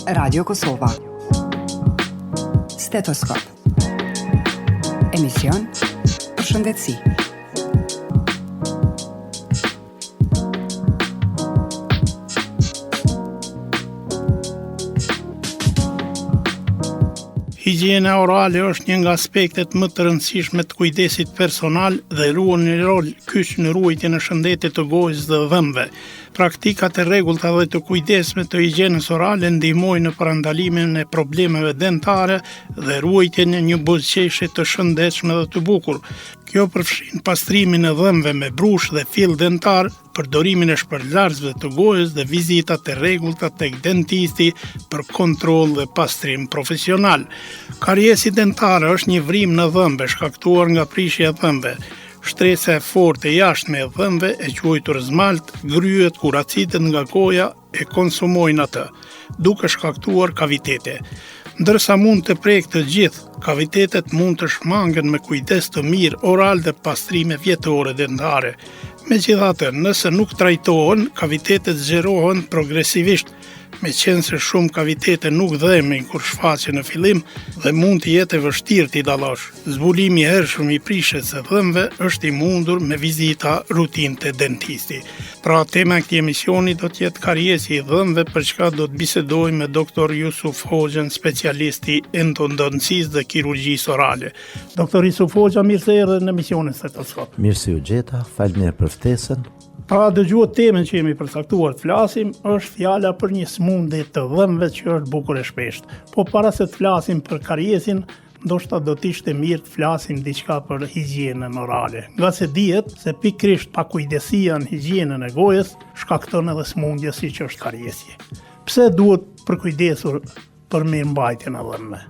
Radio Kosova. Stetoskop. Emision për shëndetësi. Higjiena orale është një nga aspektet më të rëndësishme të kujdesit personal dhe ruan një rol kyç në ruajtjen e shëndetit të gojës dhe dhëmbëve. Praktikat e rregullta dhe të kujdesshme të higjienës orale ndihmojnë në parandalimin e problemeve dentare dhe ruajtjen e një buzëqeshje të shëndetshme dhe të bukur. Kjo përfshin pastrimin e dhëmbëve me brush dhe fill dentar, përdorimin e shpërlarësve të gojës dhe vizitat e rregullta tek dentisti për kontroll dhe pastrim profesional. Kariesi dentare është një vrim në dhëmbe shkaktuar nga prishja e dhëmbëve. Shtresa e fortë e jashtme e dhëmbëve e quajtur zmalt gryhet kur acidet nga goja e konsumojnë atë, duke shkaktuar kavitete. Ndërsa mund të prek të gjithë, kavitetet mund të shmangen me kujdes të mirë oral dhe pastrime vjetore dentare. Megjithatë, nëse nuk trajtohen, kavitetet zgjerohen progresivisht, meqense se shumë kavitete nuk dhemin kur shfaqen në fillim dhe mund të jetë e vështirë t'i dallosh. Zbulimi i hershëm i prishjes së dhëmbëve është i mundur me vizita rutinë te dentisti. Pra, tema e këtij emisioni do të jetë kariesi i dhëmbëve, për çka do të bisedoj me Dr. Yusuf Hoxhën, specialisti endodoncisë dhe kirurgjisë orale. Dr. Yusuf Hoxha, mirë se erdhe në emisionin Stetoskop. Mirë se u gjeta, faleminderit për ftesën. Pra dëgjuat temën që jemi përcaktuar të flasim, është fjala për një smundje të dhëmbëve që është bukur e shpesht. Po para se të flasim për kariesin, ndoshta do të ishte mirë të flasim diçka për higjienën orale. Nga se dihet se pikërisht pakujdesia në higjienën e gojës shkakton edhe smundje siç është kariesi. Pse duhet përkujdesur për mirëmbajtjen e dhëmbëve?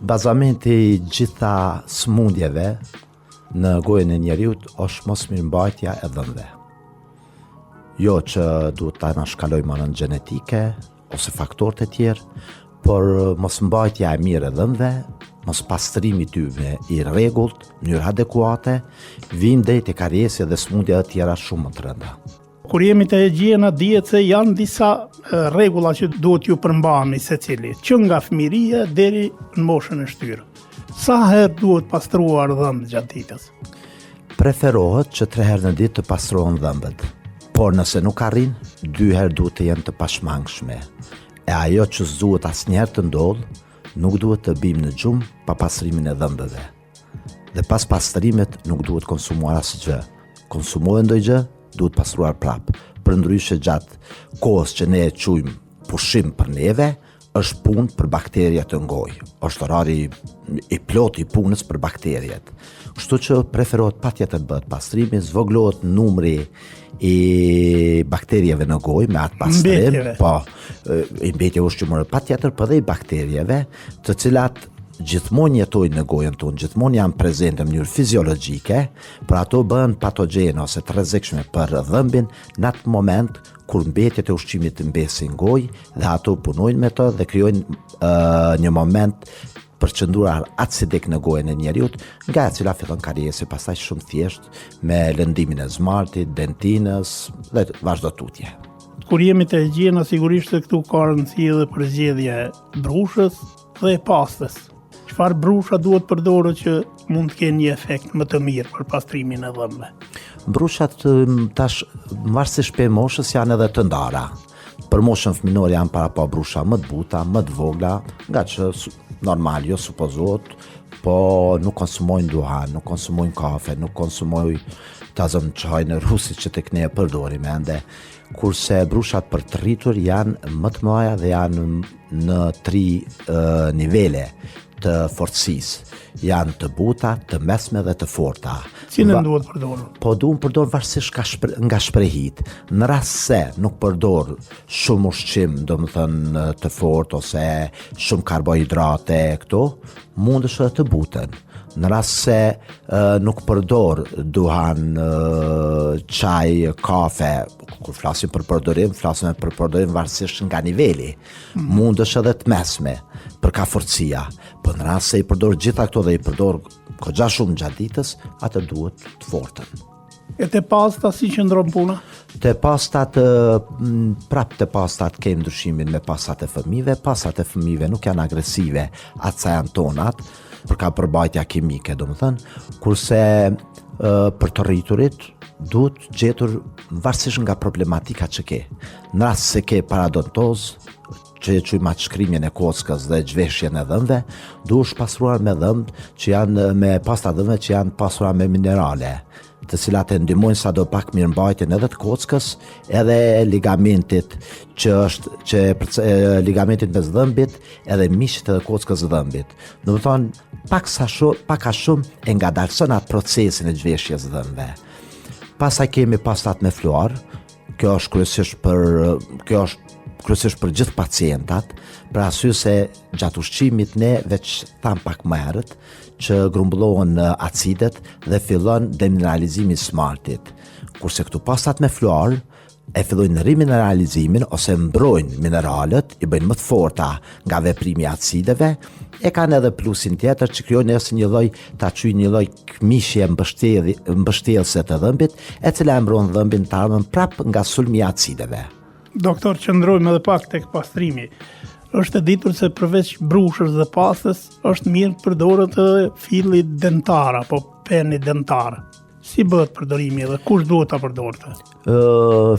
Bazamenti i gjitha smundjeve në gojën e njeriut është mos mirëmbajtja e dhëmbëve. Jo që duhet ta shkalojmë anën gjenetike ose faktorët e tjerë, por mos mbajtja e mirë e dhëmbëve, mos pastrimi i tyre i rregullt, në mënyrë adekuate, vijmë deri te kariesi dhe smundja e tjera shumë më të rënda. Kur jemi te higjiena, dihet se janë disa rregulla që duhet ju përmbahemi secili, që nga fëmiria deri në moshën e shtyrë. Sa herë duhet pastruar dhëmbët gjatë ditës? Preferohet që 3 herë në ditë të pastrohen dhëmbët. Por nëse nuk arrin, 2 herë duhet të jenë të pashmangshme. E ajo që s'duhet asnjëherë të ndodhë, nuk duhet të bim në gjumë pa pastrimin e dhëmbëve. Dhe pas pastrimet nuk duhet konsumuar asgjë. Konsumohet ndonjë, duhet pastruar prapë. Përndryshe gjatë kohës që ne e quajmë pushim për neve, është punë për bakteriat të ngojë. Është orari i plot i punës për bakteriat. Kështu që preferohet patjetër bëhet pastrimi, zvoglohet numri i bakterieve në gojë me atë pastrim, i mbetje ushqimore patjetër, por dhe i bakterieve, të cilat gjithmonë jetojnë në gojën tonë, gjithmonë janë prezente në mënyrë fiziologjike, por ato bëhen patogjene ose të rrezikshme për dhëmbin në atë moment kur mbetjet e ushqimit të mbesin gojë dhe ato punojnë me to dhe krijojnë një moment përqendruar acidik në gojën e njeriut, nga e cila fillon kariesi pastaj shumë thjesht me lëndimin e zmartit, dentinës dhe vazhdo tutje. Kur jemi te higjiena, sigurisht se këtu ka rëndësi edhe përzgjedhja e brushës dhe e pastës. Çfarë brusha duhet përdorur që mund të kenë një efekt më të mirë për pastrimin e dhëmbëve? Brushat tash varësisht pe moshës janë edhe të ndara. Për moshën fëminore janë para pa brusha më të buta, më të vogla, nga që normal, jo supozohet, po nuk konsumojnë duhan, nuk konsumojnë kafe, nuk konsumojnë tazën çajin rusit që tek ne e përdorim ende. Kurse brushat për të rritur janë më të mëdha dhe janë në 3 nivele të fortësisë. Janë të buta, të mesme dhe të forta. Cilën duhet përdorur? Po duhet përdor varësisht nga shprehit. Në rast se nuk përdor shumë ushqim, domethënë të fortë ose shumë karbohidrate këto, mundesh edhe të butën. Në rast se nuk përdor duhan, çaj, kafe, kur flasim për përdorim varësisht nga niveli. Mundesh edhe të mesme për ka forcia. Po në rast se i përdor gjitha këto dhe i përdor goxha shumë gjatë ditës, atë duhet të fortën. E te pasta si qëndron puna? Te pastat, prap te pastat kemi ndryshimin me pastat e fëmijëve. Pastat e fëmijëve nuk janë agresive atë sa janë tonat, për ka përbajtja kimike, domethënë, kurse për të rriturit duhet gjetur varësisht nga problematika që ke. Në rast se ke paradontoz, që e quajmë atë shkrimjen e kockës dhe zhveshjen e dhëmbëve, duhesh pasuruar me dhëmbë që janë me pasta dhëmbëve që janë pasuruar me minerale, të cilat e ndihmojnë sadopak mirëmbajtjen edhe të kockës, edhe ligamentit ligamentit mes dhëmbit, edhe miqit edhe kockës së dhëmbit. Domethënë pak a shumë e ngadalson atë procesin e zhveshjes së dhëmbëve. Pastaj kemi pastat me fluor. Kjo është kryesisht për gjithë pacientat, për arsye se gjatë ushqimit ne veç tham pak më herët që grumbullohen acidet dhe fillon demineralizimi i smaltit. Kurse këtu pastat me fluor e fillojnë rimineralizimin ose mbrojnë mineralet, i bëjnë më të forta nga veprimi i acideve, e kanë edhe plusin tjetër që krijojnë një lloj këmishje mbështjellëse të dhëmbit, e cila e mbron dhëmbin të armën prap nga sulmi i acideve. Doktor, qëndrojmë edhe pak tek pastrimi. Është e ditur se përveç brushës dhe pastës, është mirë të përdoret filli dentar apo peni dentar. Si bëhet përdorimi dhe kush duhet ta përdorte?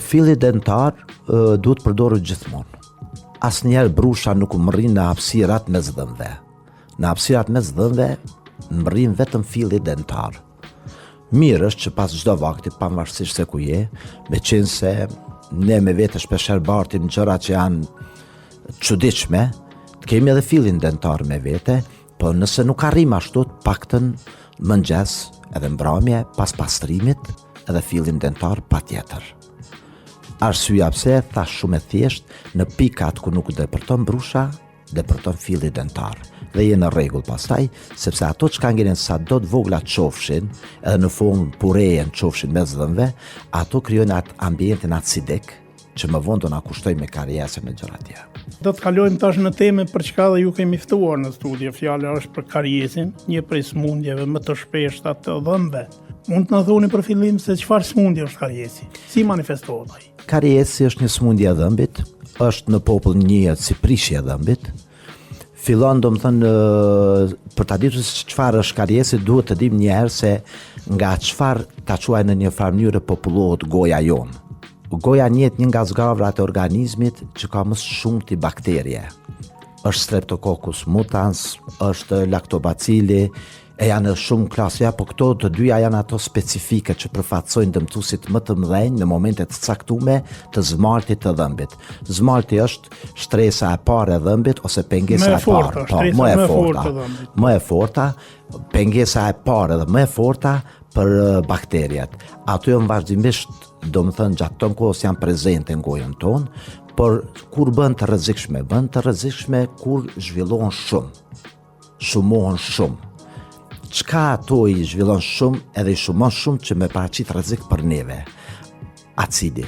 Filli dentar duhet përdorur gjithmonë. Asnjëherë brusha nuk mrrin në hapësirat mes dhëmbëve. Në hapësirat mes dhëmbëve mrrin vetëm filli dentar. Mirë është që pas çdo vakti, pavarësisht se ku je, meqense ne me vete shpeshherë bartim gjëra që janë çuditshme, të kemi edhe fillin dentar me vete, po nëse nuk arrim ashtu, paktën mëngjes edhe mbrëmje pas pastrimit edhe fillin dentar patjetër. Arsyeja pse thash shumë e thjesht, në pikat ku nuk depërton brusha, depërton filli dentar. Dhe je në rregull pastaj, sepse ato që kanë sa do të vogla qofshin, edhe në fund purejen qofshin mes dhëmbëve, ato krijojnë atë ambientin acidik që më vonë do na kushtojë me kariesë me gjëra tjera. Do të kalojmë tash në temë për çka dhe ju kemi ftuar në studio. Fjala është për kariesin, një prej sëmundjeve më të shpeshta të dhëmbëve. Mund të na thoni për fillim se çfarë sëmundje është kariesi? Si manifestohet ai? Kariesi është një sëmundje e dhëmbit, është në popull njihet si prishje e dhëmbit. Fillon domethënë për ta ditur se çfarë është kariesi, duhet të dim një herë se nga çfarë ta quajnë në një farë mënyrë popullohet goja jonë. Goja njihet një nga zgavrat e organizmit që ka më shumë ti bakterie. Është Streptococcus mutans, është Lactobacilli, e janë shumë klasë, po këto të dyja janë ato specifike që përfaqësojnë dëmtuesit më të mëdhenj në momente të caktuara të zmaltit të dhëmbit. Zmalti është shtresa e parë e dhëmbit ose pengesa e parë, më e forta, pengesa e parë dhe më e forta për bakteriat. Ato janë vazhdimisht, domethënë gjatë të kohës janë prezente në gojën tonë, por kur bën të rrezikshme kur zhvillohen shumohen shumë. Çka ato i zhvillon shumë edhe i shumon shumë që me paraqit rrezik për neve? Acidi.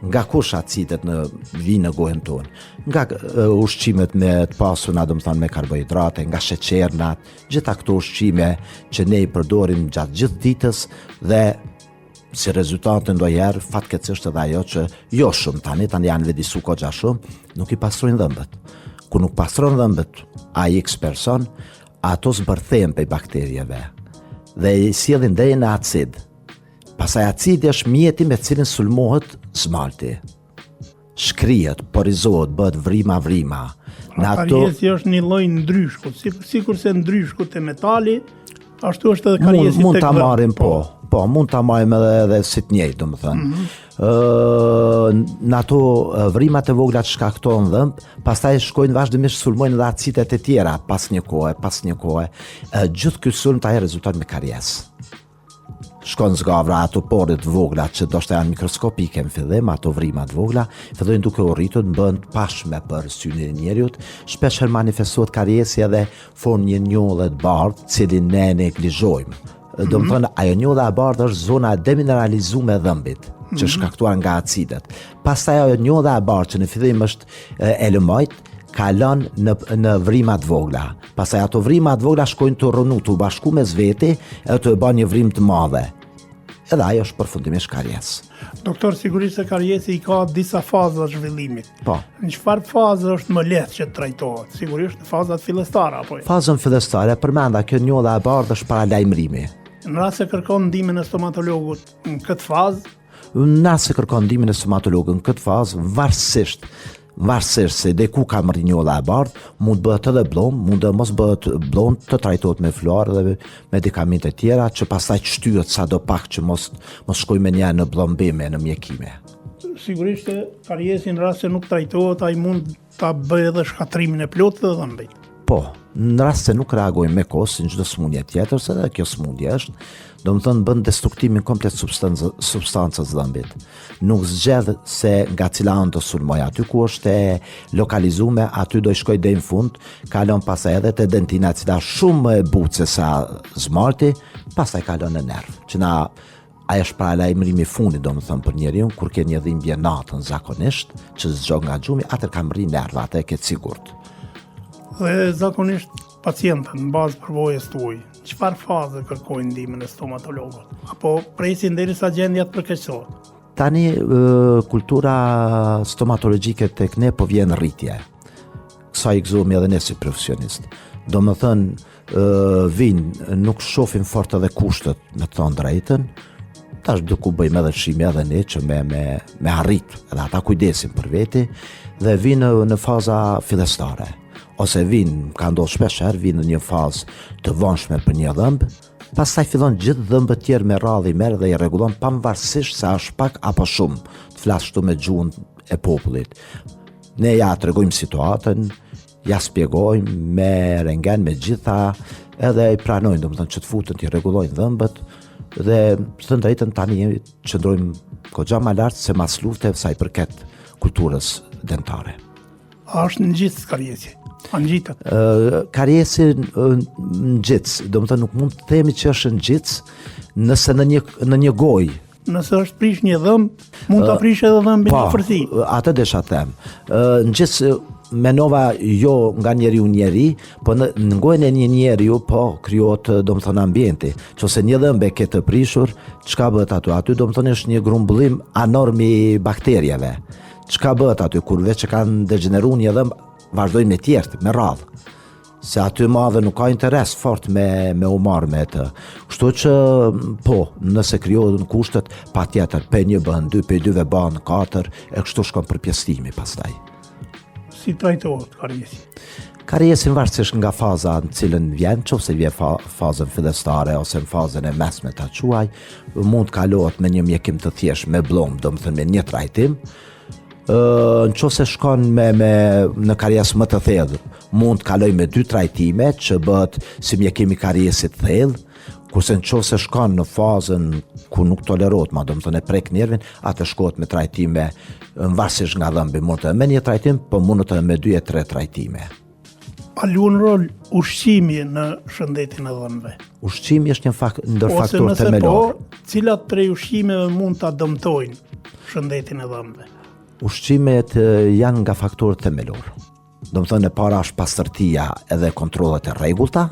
Nga kush acidet vinë në gojën tonë? Nga ushqimet me të pasuna, domethënë me karbohidrate, nga sheqernat, gjitha këto ushqime që ne i përdorim gjatë gjithë ditës dhe si rezultate ndonjëherë fatkeqësisht edhe ajo që jo shumë tani janë vedisu goxha shumë, nuk i pastrojnë dhëmbët. Ku nuk pastron dhëmbët ai X person, ato zbërthehen prej bakterieve dhe i sjellin deri në acid. Pastaj acidi është mjeti me cilin sulmohet smalti. Shkrihet, porizohet, bëhet vrima. Kariesi është një lloj ndryshku, sikurse ndryshkut e metali, ashtu është edhe kariesi tek mund ta marrim mund ta marrim edhe si të njëjtë, domethënë. Në ato vrimat e vogla që shkaktojnë dhëmb, pastaj shkojnë vazhdimisht sulmojnë edhe acidet e tjera pas një kohe. Gjithë ky sulm taj rezulton me karies. Shkon zgavra ato porët vogla që ndoshta janë mikroskopike në fillim, ato vrimat vogla, fillojnë duke u rritur, bëhen të pashme për syrin e njeriut, shpeshherë manifestohet kariesi edhe formë një njolle të bardhë, cilin ne neglizhojmë. Domethënë ajo njolla e bardhë është zona e demineralizuar e dhëmbit, që shkaktuar nga acidet. Pastaj ajo njolla e bardhë që në fillim është e lëmojt, kalon në vrimat vogla. Pastaj ato vrimat vogla shkojnë të rrënu, të bashku mes veti, edhe të bën një vrim të madhe. edhe ajo është përfundimisht karjes. Doktor, sigurisht se karjesi i ka disa faza zhvillimit. Po. Në çfarë faze është më lehtë që të trajtohet? Sigurisht në fazat fillestare apo jo? Fazën fillestare përmenda kjo njolla e bardhë është paralajmërimi. Në rast se kërkon ndihmën e stomatologut në këtë fazë, Në rast se kërkon ndihmën e stomatologut në këtë fazë, varësisht se dhe ku ka mërri njolla e bardhë, mund bëhet edhe blom, mund dhe mos bëhet blom, të trajtohet me fluorë dhe medikamente tjera, që pastaj shtyhet sadopak që mos shkoj me një në blombime, në mjekime. sigurisht se karjesi në rast se nuk trajtohet, ai mund ta bëjë edhe shkatrimin e plotë të dhëmbit. Po, në rast se nuk reagojmë me kohë si në çdo smundje tjetër, se edhe kjo smundje është, do më thënë bën destruktimin komplet substancës dhëmbit. Nuk zgjedh se nga cila anë të sulmoj, aty ku është e lokalizume, aty do i shkoj deri në fund, kalon pastaj edhe te dentina e cila shumë më e butë se sa zmarti, pastaj kalon në nerv. Që na ajo është paralajmërimi i fundit, do më thënë për njeriu, kur ke një dhimbje natën zakonisht, që zgjog nga gjumi, atër ka mri nerva, atë e ke sigurt. Dhe zakonisht pacientët në bazë përvojës tuaj, çfarë faze kërkojnë ndihmën e stomatologut? Apo presin derisa gjendja të përkeqësohet? Tani kultura stomatologjike tek ne po vjen rritje. Kësaj gëzohemi edhe ne si profesionist. Do më thënë vinë, nuk shohin fort edhe kushtet, me të thonë drejtën, tash duke u bëjmë edhe shime edhe ne që me arrit, edhe ata kujdesin për veti, dhe vinë në faza fillestare. Ose vinë, ka ndodhur shpeshherë, vinë në një fazë të vonshme për një dhëmb, pastaj fillon gjithë dhëmbët tjerë me radhë i merr dhe i rregullon pavarësisht se është pak apo shumë, të flas këtu me gjuhën e popullit. Ne ja tregojmë situatën, ja spjegojmë me rentgen, me gjitha, edhe i pranojnë, domethënë që të futen të rregullojnë dhëmbët, dhe të drejtën tani qëndrojmë goxha më lart se mas lufteve sa i përket kulturës dentare. A është në gjithë karjesi? A në gjithët? Karjesi në gjithë, do më thënë nuk mund të themi që është në gjithë nëse në një gojë. Nëse është prish një dhëmb, mund të prish edhe dhëmbin në fërthi. Atë desha them. Në gjithë menova jo nga njeriu njeri, po në gojën e një njeriu po krijohet do më thënë ambienti. Qose një dhëmb e ke të prishur, çka bëhet aty? Aty do më thënë është një grumbullim anorm i bakterieve. Çka bëhet aty kur veç që kanë degeneruar një dhëmb, vazhdojnë me tjertë, me radhë. Se aty madhe nuk ka interes fort me u marrë me të. Kështu që po, nëse krijohen kushtet, patjetër pe një bën 2, pe 2 bën 4, e kështu shkon përpjestimi pastaj. Si trajtohet karjesi? Karjesi varësisht nga faza në cilën vjen, nëse vjen fazën fillestare ose në fazën e mesme ta quaj, mund kalohet me një mjekim të thjeshtë me blom, do më thënë me një trajtim. Nëse shkon në karjes më të thellë, mund të kaloj me 2 trajtime që bëhet si mjekimi i karjesit thellë, kurse nëse shkon në fazën ku nuk tolerohet, do të thënë e prek nervin, atë shkohet me trajtime varësisht nga dhëmbi, mund të me një trajtim, po mund të me 2 e 3 trajtime. A luan rol ushqimi në shëndetin e dhëmbëve? Ushqimi është një ndër faktor themelor. Po, cilat prej ushqimeve mund ta dëmtojnë shëndetin e dhëmbëve? Ushqimet janë nga faktorët themelor. Do më thënë e para është pastërtia edhe kontrollet e rregullta,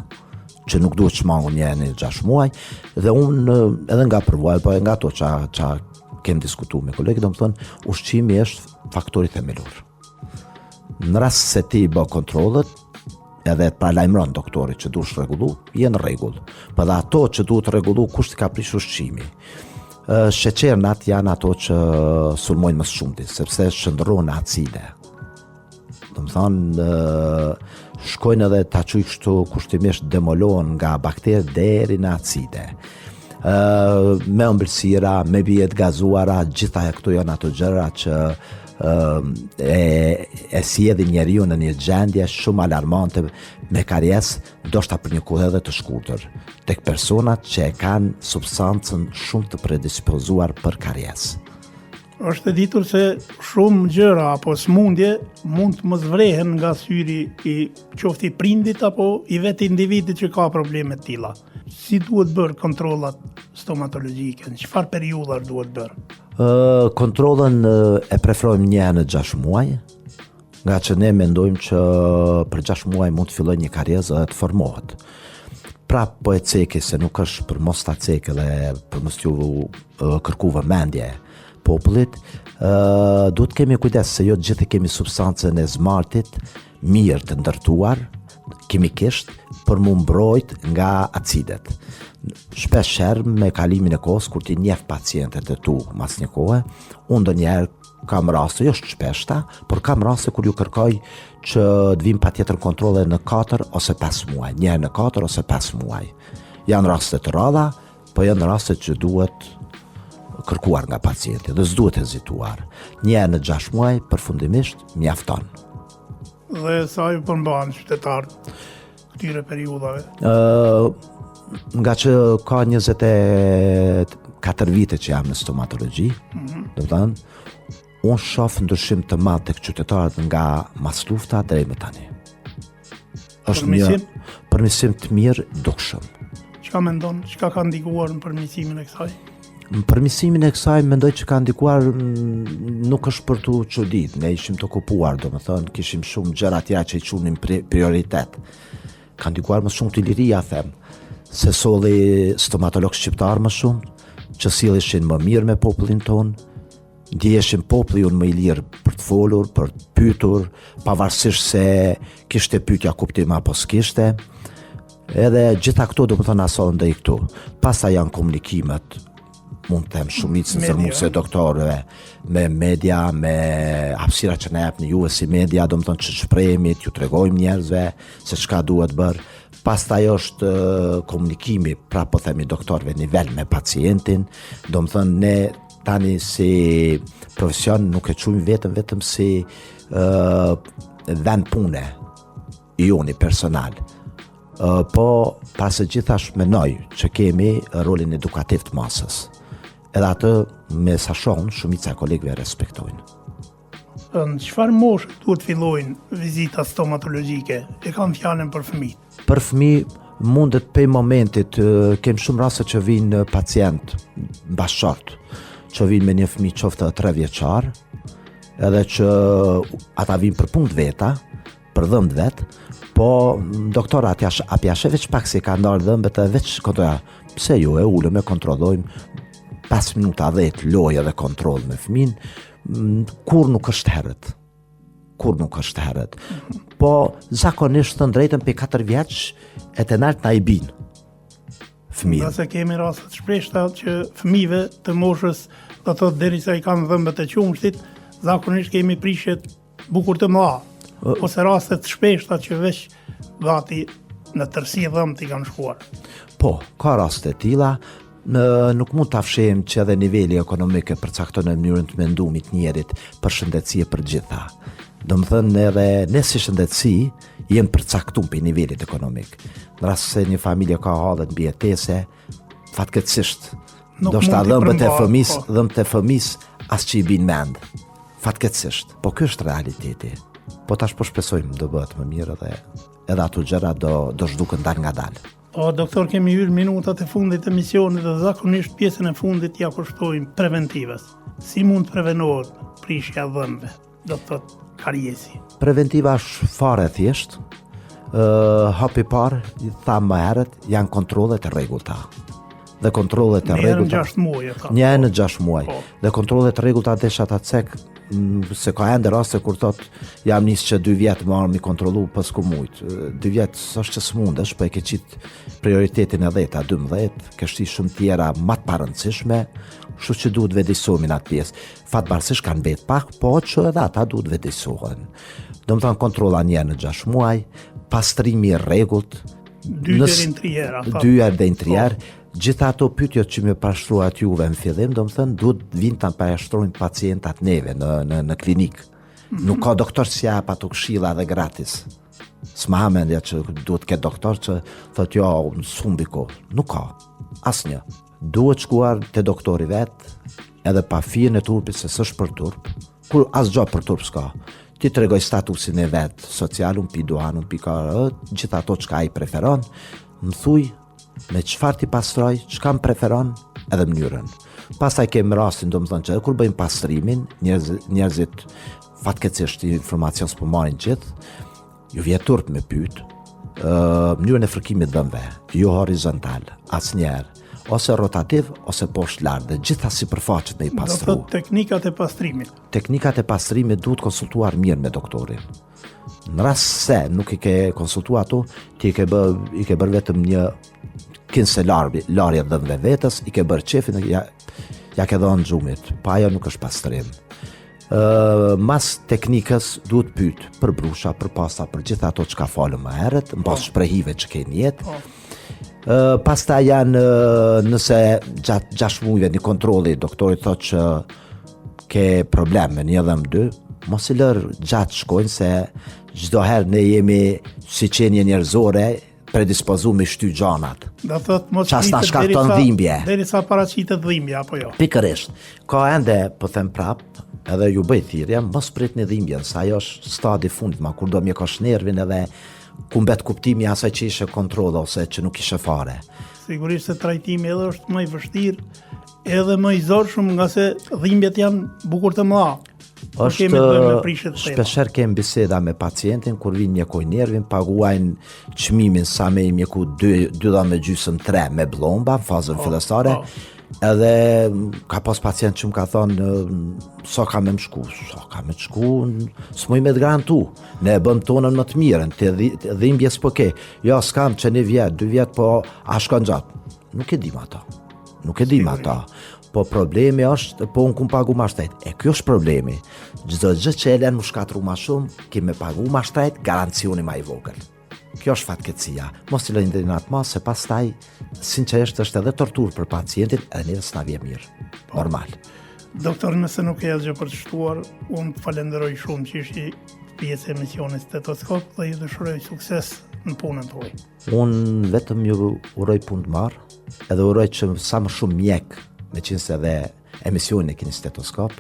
që nuk duhet shmangur një 6 muaj, dhe unë edhe nga përvoja, po nga ato që kem diskutuar me kolegë, do më thënë ushqimi është faktori themelor. Në rast se ti bë kontrollet, edhe të paralajmëron doktori që duhet rregullu, jenë rregull. Po dhe ato që duhet rregullu, kush ka prish ushqimi. Sheqernat janë ato që sulmojnë më shumti, sepse shndërrojnë acide. Do të thonë shkojnë edhe ta quaj kështu kushtimisht demolohen nga bakteriet deri në acide. Me ëmbëlsira, me bie të gazuara, gjitha këto janë ato gjëra që e sjellin njeriu në një gjendje shumë alarmante me karjes, ndoshta për një kohë edhe të shkurtër, tek personat që e kanë substancën shumë të predispozuar për karjes. Është e ditur se shumë gjëra apo smundje mund të mos vrehen nga syri i qoftë i prindit apo i vetë individit që ka probleme të tilla. Si duhet bërë kontrollat stomatologjike? Në çfarë periudhash duhet bërë? Kontrollën e preferojmë një herë në 6 muaj, nga që ne mendojmë që për 6 muaj mund të fillojë një karjes dhe të formohet. prap po e ceki se nuk është për mos ta cekë dhe për mos t'ju kërku vëmendje popullit, duhet kemi kujdes se jo gjithë kemi substancën e zmartit mirë të ndërtuar kimikisht për mu mbrojt nga acidet. Shpesh herë me kalimin e kohës kur ti njeh pacientet e tu mas një kohe, unë ndonjëherë kam raste, jo shpeshta, por kam raste kur ju kërkoj që të vim patjetër kontrolle në 4 ose 5 muaj, një në 4 ose 5 muaj. Janë raste të rralla, po janë raste që duhet kërkuar nga pacienti dhe s'duhet hezituar. Një në 6 muaj përfundimisht mjafton. Dhe sa ju përmban qytetarët këtyre periudhave? Nga që ka 24 vite që jam në stomatologji, do të thënë, unë shoh ndryshim të madh tek qytetarët nga mas lufta deri më tani. Është një përmirësim të mirë dukshëm. Çka mendon, çka ka ndikuar në përmirësimin e kësaj? Në përmirësimin e kësaj mendoj që ka ndikuar nuk është për tu çudit, ne ishim të okupuar, domethënë kishim shumë gjëra tjera që i qunim prioritet. Ka ndikuar më shumë të liria, them, se solli stomatolog shqiptar më shumë, që silleshin më mirë me popullin ton, ndjeheshin populli unë më i lirë për të folur, për të pyetur, pavarësisht se kishte pyetja kuptim apo s'kishte. Edhe gjitha këto do të thonë ason ndaj këtu. Pastaj janë komunikimet, mund të them shumicën zërmuese doktorëve, me media, me hapësira që na jep në juve si media, do të thonë që shprehemi, t'ju tregojmë njerëzve se çka duhet bërë. Pastaj është komunikimi, pra po themi doktorëve nivel me pacientin, do të thonë ne tani si profesion nuk e quajmë vetëm si vend pune i joni personal, po pas e gjithash menoj që kemi rolin edukativ të masës. Edhe atë me sa shohën shumica e kolegëve respektojnë. Në çfarë moshë duhet fillojnë vizita stomatologjike? E kam fjalën për fëmijët. Për fëmijë mundet prej momentit, kem shumë raste që vinë pacient bashkëshort, që vinë me një fëmijë qoftë 3 vjeçar, edhe që ata vinë për punë veta, për dhëmbë vetë, po doktora apja veç pak si ka ndarë dhëmbët e veç kontroja, pse ju e ulëm e kontrollojmë 5 minuta 10 lojë dhe kontroll me fëmin, kur nuk është herët. Po zakonisht të drejtën për 4 vjeç e të nartë na i binë fëmijë. Nëse kemi raste të shpreshta që fëmijëve të moshës, do të thotë derisa i kanë dhëmbët e qumshtit, zakonisht kemi prishjet bukur të mëdha, ose raste të shpeshta që veç gati në tërësi dhëmbët i kanë shkuar. Po, ka raste tilla, nuk mund të afshem që edhe niveli ekonomik e përcakton në mënyrën të mendumit njerit për shëndetësi për gjitha. Do më thënë edhe ne si shëndetësi jenë përcaktum për nivelit ekonomik. Në rast se një familje ka hallet mbi jetese, fatkeqësisht do shta dhëmbët e fëmis as që i bin mend. Fatkeqësisht, po ky është realiteti. Po tash po shpresojmë do bëhet më mirë edhe ato gjëra do zhduken dal nga dal. Po, doktor, kemi hyrë minutat e fundit të misionit dhe zakonisht pjesën e fundit ja kushtojmë preventivës. Si mund të prevenohet prishja dhëmbëve, do të thotë kariesi? Preventiva është fare thjesht. Hapi parë, thamë më herët, janë kontrollet e rregullta. Dhe kontrollet e rregullta. Një herë në 6 muaj. Dhe kontrollet e rregullta desha ta cek, se ka ende raste kur thot jam nis që 2 vjet më armi kontrollu pas ku mujt. 2 vjet s'është që s'mundesh, po e ke qit prioritetin e 10-12, ke shti shumë tjera më të parëndësishme, kështu që duhet vedisohemi në atë pjesë. Fatbarësisht kanë mbet pak, po që edhe ata duhet vedisohen. Do të thonë kontrolla një në 6 muaj, pastrimi i rregullt, 2 deri në 3 herë. 2 herë deri në 3 herë. Gjitha ato pyetjet që më pashtroat juve në fillim, do të thënë duhet vinë ta pashtrojnë pacientat neve në klinik. Nuk ka doktor që jap ato këshilla dhe gratis. S'ma mendja që duhet ke doktor që thotë jo, s'humbi kohë. Nuk ka. Asnjë. Duhet shkuar te doktori vet, edhe pa fijen e turpit se s'është për turp. Kur asgjë për turp s'ka. Ti tregoj statusin e vet social, un pi duan, un pi ka, gjitha ato çka ai preferon, më thuj me çfarë ti pastroj, çka më preferon, edhe mënyrën. Pastaj kemi rastin, domethënë që kur bëjmë pastrimin, njerëzit fatkeqësisht informacion s'po marrin gjithë, ju vjen turp me pyet, mënyrën e fërkimit dhëmbëve, jo horizontal, asnjëherë, ose rotativ, ose poshtë lart, dhe gjitha sipërfaqet me i Do pastru. thotë teknikat e pastrimit. Teknikat e pastrimit duhet konsultuar mirë me doktorin. Në rast se nuk i ke konsultuar ato, ti i ke bërë vetëm një kinse larje dhëmbëve vetës, i ke bërë qefin, ja ke dhënë xhumit, pa ajo nuk është pastrim. Mas teknikës duhet pyet për brusha, për pasta, për gjitha ato që ka falë më herët, mbas shprehive që ke në jetë. Pasta janë, nëse gjatë 6 muajve një kontrolli, doktori thotë që ke problem me një dhëmbë 2, mos i lër gjatë shkojnë, se çdo herë ne jemi si qenie njerëzore predispozu me shty gjanat. Do thotë mos Qas na pritet shkakton dhimbje. derisa paraqitet dhimbja apo jo. Pikërisht. Ka ende, po them prap, edhe ju bëj thirrje, mos pritni dhimbjen, sa ajo është stadi fundit, ma kur do mjekosh nervin edhe ku mbet kuptimi asaj që ishe kontroll ose që nuk ishe fare. Sigurisht se trajtimi edhe është më i vështirë, edhe më i zorshëm, nga se dhimbjet janë bukur të mëdha. Kemi të bëjmë me prishje të thella. Shpesher kem biseda me pacientin kur vinë mjekoj nervin, paguajnë çmimin sa me i mjeku 2,5-3 me blomba në fazën fillestare. Edhe ka pas pacient që më ka thonë, sa ka me më shku, s'muj me të garantu, ne e bëm tonën më të mirën, të dhimbje s'po ke, jo s'kam që 1 vjet, 2 vjet, po a shkon gjatë. Nuk e dim ata, po problemi është, po unë kum pagu ma shtrejt, kjo është problemi, çdo gjë që e len më shkatru ma shumë, ki me pagu ma shtrejt, garancioni ma i vogël. Kjo është fatkeqësia. Mos t'i lëni deri në atë mas, se pastaj sinqerisht është edhe tortur për pacientin, edhe neve s'na vjen mirë. Normal. Doktor, nëse nuk e asgjë për të shtuar, unë falenderoj shumë që ishi pjesë e emisionit Stetoskop dhe ju dëshiroj sukses në punën tuaj. Unë vetëm ju uroj punë të marë, edhe uroj që sa më shumë mjek, me qenë se edhe emisionin e keni Stetoskop,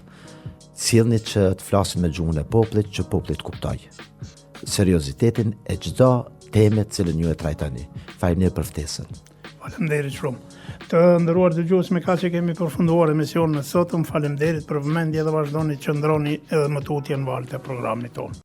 cilni që të flasim me gjuhën e popullit, që popullit kuptoj seriozitetin e çdo teme të cilën ju e trajtoni. Faleminderit për ftesën. Faleminderit shumë. Të nderuar dëgjues, me kaq që kemi përfunduar emisionin e sotëm, faleminderit për vëmendje dhe vazhdoni të qëndroni edhe më tutje në valët e programit tonë.